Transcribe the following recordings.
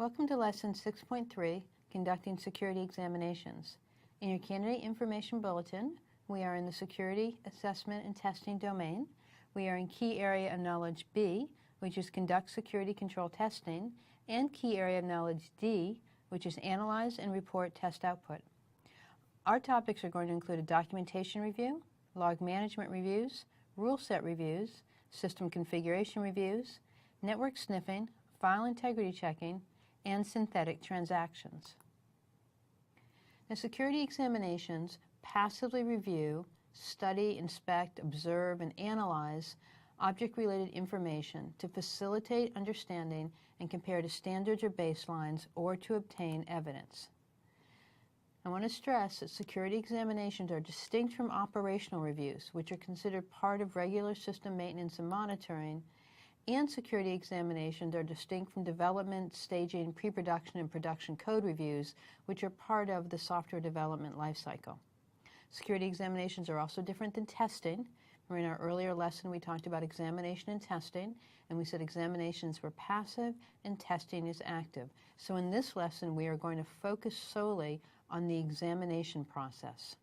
Welcome to Lesson 6.3, Conducting Security Examinations. In your Candidate Information Bulletin, we are in the Security Assessment and Testing domain. We are in Key Area of Knowledge B, which is Conduct Security Control Testing, and Key Area of Knowledge D, which is Analyze and Report Test Output. Our topics are going to include a documentation review, log management reviews, rule set reviews, system configuration reviews, network sniffing, file integrity checking, and synthetic transactions. Now, security examinations passively review, study, inspect, observe, and analyze object-related information to facilitate understanding and compare to standards or baselines or to obtain evidence. I want to stress that security examinations are distinct from operational reviews, which are considered part of regular system maintenance and monitoring, and security examinations are distinct from development, staging, pre-production, and production code reviews, which are part of the software development lifecycle. Security examinations are also different than testing. In our earlier lesson, we talked about examination and testing, and we said examinations were passive and testing is active. So in this lesson, we are going to focus solely on the examination process.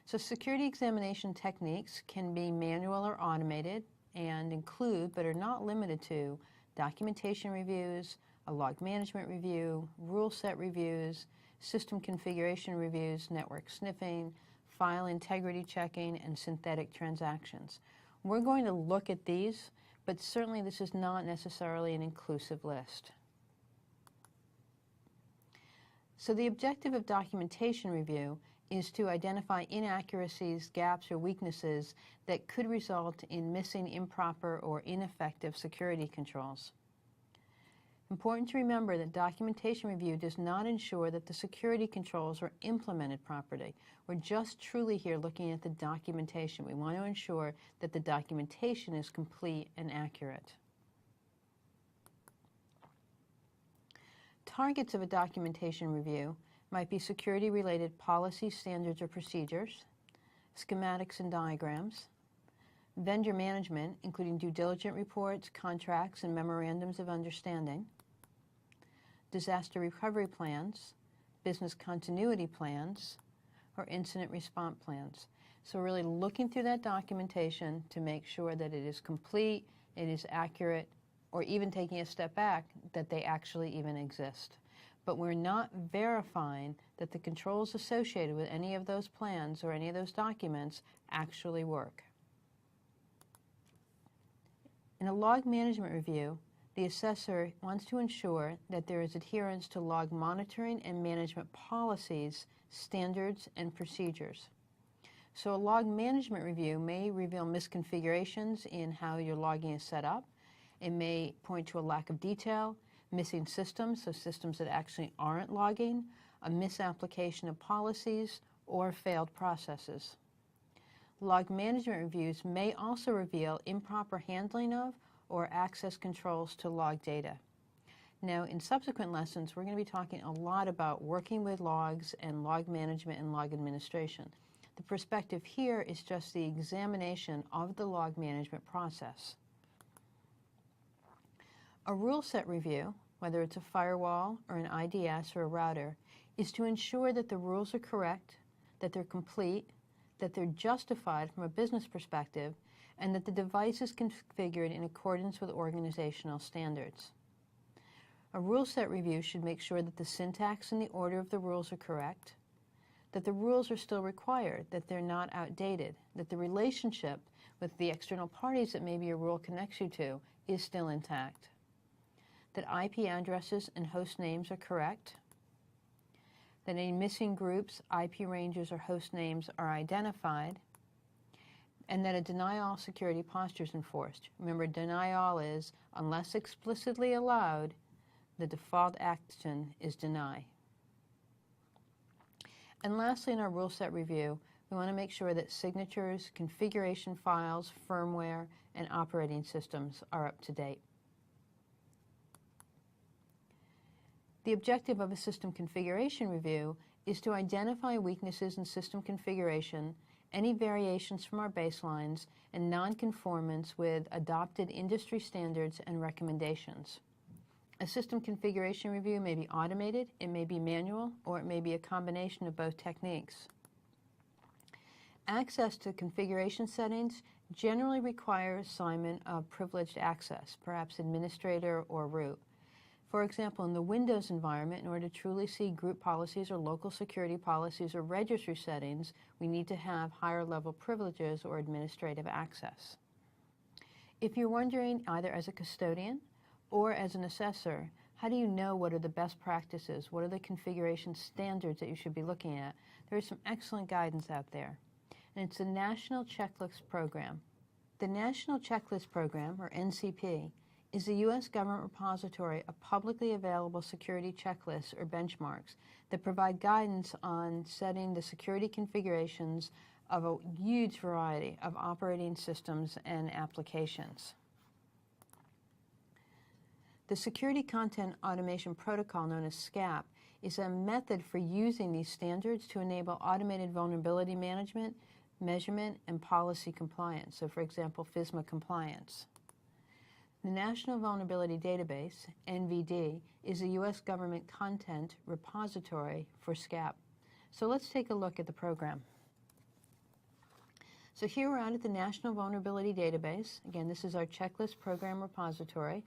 So security examination techniques can be manual or automated and include, but are not limited to, documentation reviews, a log management review, rule set reviews, system configuration reviews, network sniffing, file integrity checking, and synthetic transactions. We're going to look at these, but certainly this is not necessarily an inclusive list. So the objective of documentation review is to identify inaccuracies, gaps, or weaknesses that could result in missing, improper, or ineffective security controls. Important to remember that documentation review does not ensure that the security controls are implemented properly. We're just truly here looking at the documentation. We want to ensure that the documentation is complete and accurate. Targets of a documentation review might be security-related policies, standards, or procedures, schematics and diagrams, vendor management, including due diligence reports, contracts, and memorandums of understanding, disaster recovery plans, business continuity plans, or incident response plans. So really looking through that documentation to make sure that it is complete, it is accurate, or even taking a step back, that they actually even exist. But we're not verifying that the controls associated with any of those plans or any of those documents actually work. In a log management review, the assessor wants to ensure that there is adherence to log monitoring and management policies, standards, and procedures. So a log management review may reveal misconfigurations in how your logging is set up. It may point to a lack of detail, missing systems, so systems that actually aren't logging, a misapplication of policies, or failed processes. Log management reviews may also reveal improper handling of or access controls to log data. Now, in subsequent lessons, we're going to be talking a lot about working with logs and log management and log administration. The perspective here is just the examination of the log management process. A rule set review, whether it's a firewall or an IDS or a router, is to ensure that the rules are correct, that they're complete, that they're justified from a business perspective, and that the device is configured in accordance with organizational standards. A rule set review should make sure that the syntax and the order of the rules are correct, that the rules are still required, that they're not outdated, that the relationship with the external parties that maybe a rule connects you to is still intact, that IP addresses and host names are correct, that any missing groups, IP ranges, or host names are identified, and that a deny-all security posture is enforced. Remember, deny-all is, unless explicitly allowed, the default action is deny. And lastly, in our rule set review, we want to make sure that signatures, configuration files, firmware, and operating systems are up to date. The objective of a system configuration review is to identify weaknesses in system configuration any variations from our baselines, and nonconformance with adopted industry standards and recommendations. A system configuration review may be automated, it may be manual, or it may be a combination of both techniques. Access to configuration settings generally requires assignment of privileged access, perhaps administrator or root. For example, in the Windows environment, in order to truly see group policies or local security policies or registry settings, we need to have higher level privileges or administrative access. If you're wondering, either as a custodian or as an assessor, how do you know what are the best practices? What are the configuration standards that you should be looking at? There is some excellent guidance out there, and it's the National Checklist Program. The National Checklist Program, or NCP, is the U.S. government repository of publicly available security checklists or benchmarks that provide guidance on setting the security configurations of a huge variety of operating systems and applications. The Security Content Automation Protocol, known as SCAP, is a method for using these standards to enable automated vulnerability management, measurement, and policy compliance. So, for example, FISMA compliance. The National Vulnerability Database, NVD, is a U.S. government content repository for SCAP. So let's take a look at the program. So here we're out at the National Vulnerability Database. Again, this is our checklist program repository.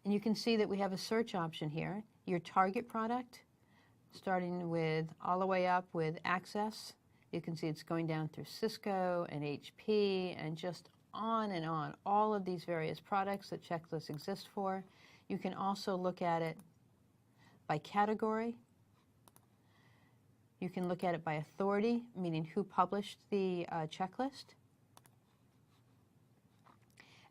And you can see that we have a search option here. Your target product, starting with all the way up with Access. You can see it's going down through Cisco and HP and just on and on, all of these various products that checklists exist for. You can also look at it by category. You can look at it by authority, meaning who published the checklist.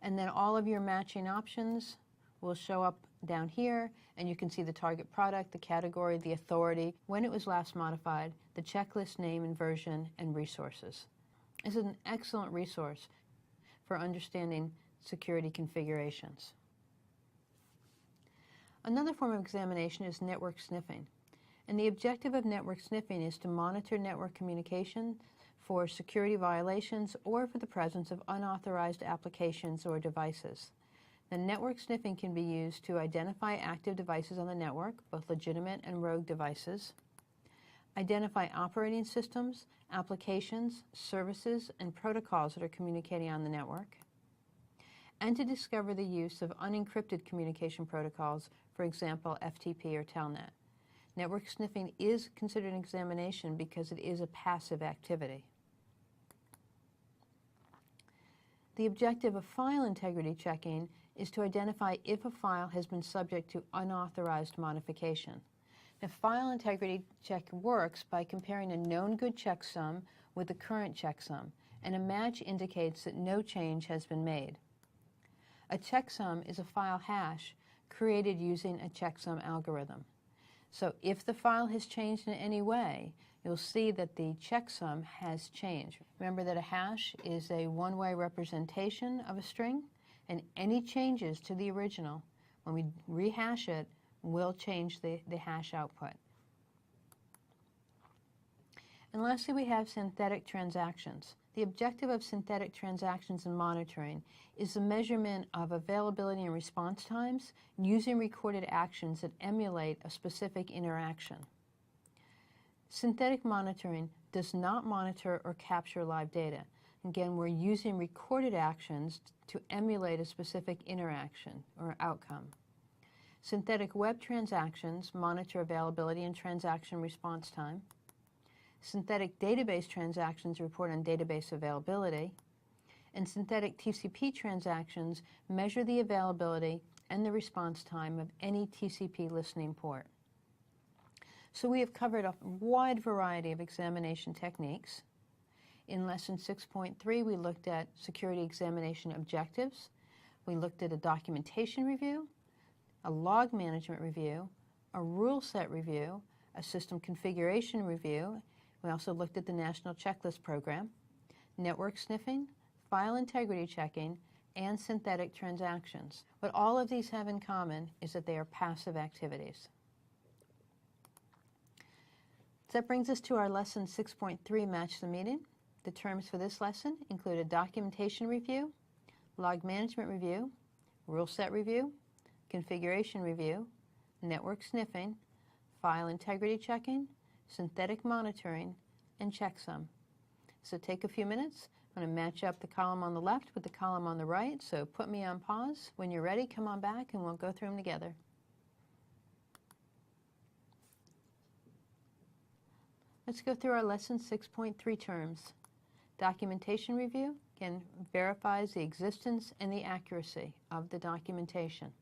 And then all of your matching options will show up down here, and you can see the target product, the category, the authority, when it was last modified, the checklist name and version, and resources. This is an excellent resource for understanding security configurations. Another form of examination is network sniffing. And the objective of network sniffing is to monitor network communication for security violations or for the presence of unauthorized applications or devices. The network sniffing can be used to identify active devices on the network, both legitimate and rogue devices, identify operating systems, applications, services, and protocols that are communicating on the network, and to discover the use of unencrypted communication protocols, for example, FTP or Telnet. Network sniffing is considered an examination because it is a passive activity. The objective of file integrity checking is to identify if a file has been subject to unauthorized modification. The file integrity check works by comparing a known good checksum with the current checksum, and a match indicates that no change has been made. A checksum is a file hash created using a checksum algorithm. So if the file has changed in any way, you'll see that the checksum has changed. Remember that a hash is a one-way representation of a string, and any changes to the original, when we rehash it, will change the hash output. And lastly, we have synthetic transactions. The objective of synthetic transactions and monitoring is the measurement of availability and response times using recorded actions that emulate a specific interaction. Synthetic monitoring does not monitor or capture live data. Again, we're using recorded actions to emulate a specific interaction or outcome. Synthetic web transactions monitor availability and transaction response time. Synthetic database transactions report on database availability. And synthetic TCP transactions measure the availability and the response time of any TCP listening port. So we have covered a wide variety of examination techniques. In Lesson 6.3, we looked at security examination objectives. We looked at a documentation review, a log management review, a rule set review, a system configuration review. We also looked at the National Checklist Program, network sniffing, file integrity checking, and synthetic transactions. What all of these have in common is that they are passive activities. So that brings us to our lesson 6.3, Match the Meeting. The terms for this lesson include a documentation review, log management review, rule set review, configuration review, network sniffing, file integrity checking, synthetic monitoring, and checksum. So take a few minutes. I'm going to match up the column on the left with the column on the right, so put me on pause. When you're ready, come on back and we'll go through them together. Let's go through our lesson 6.3 terms. Documentation review, again, verifies the existence and the accuracy of the documentation.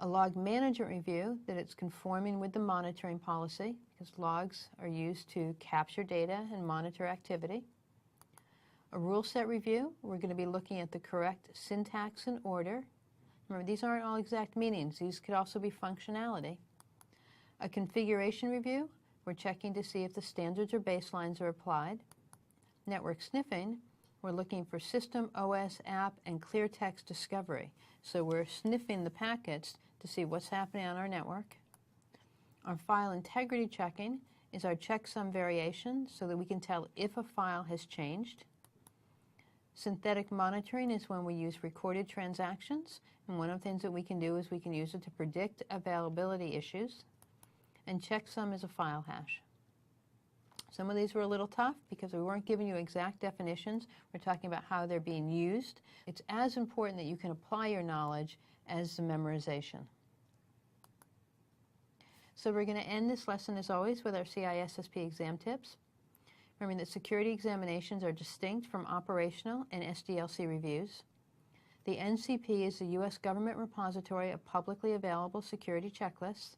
A log management review, that it's conforming with the monitoring policy, because logs are used to capture data and monitor activity. A rule set review, we're going to be looking at the correct syntax and order. Remember, these aren't all exact meanings. These could also be functionality. A configuration review, we're checking to see if the standards or baselines are applied. Network sniffing, we're looking for system, OS, app, and clear text discovery. So we're sniffing the packets to see what's happening on our network. Our file integrity checking is our checksum variation so that we can tell if a file has changed. Synthetic monitoring is when we use recorded transactions, and one of the things that we can do is we can use it to predict availability issues. And checksum is a file hash. Some of these were a little tough because we weren't giving you exact definitions. We're talking about how they're being used. It's as important that you can apply your knowledge as the memorization. So we're going to end this lesson, as always, with our CISSP exam tips. Remembering that security examinations are distinct from operational and SDLC reviews. The NCP is the U.S. government repository of publicly available security checklists,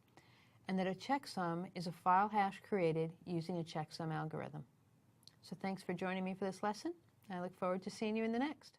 and that a checksum is a file hash created using a checksum algorithm. So thanks for joining me for this lesson. I look forward to seeing you in the next.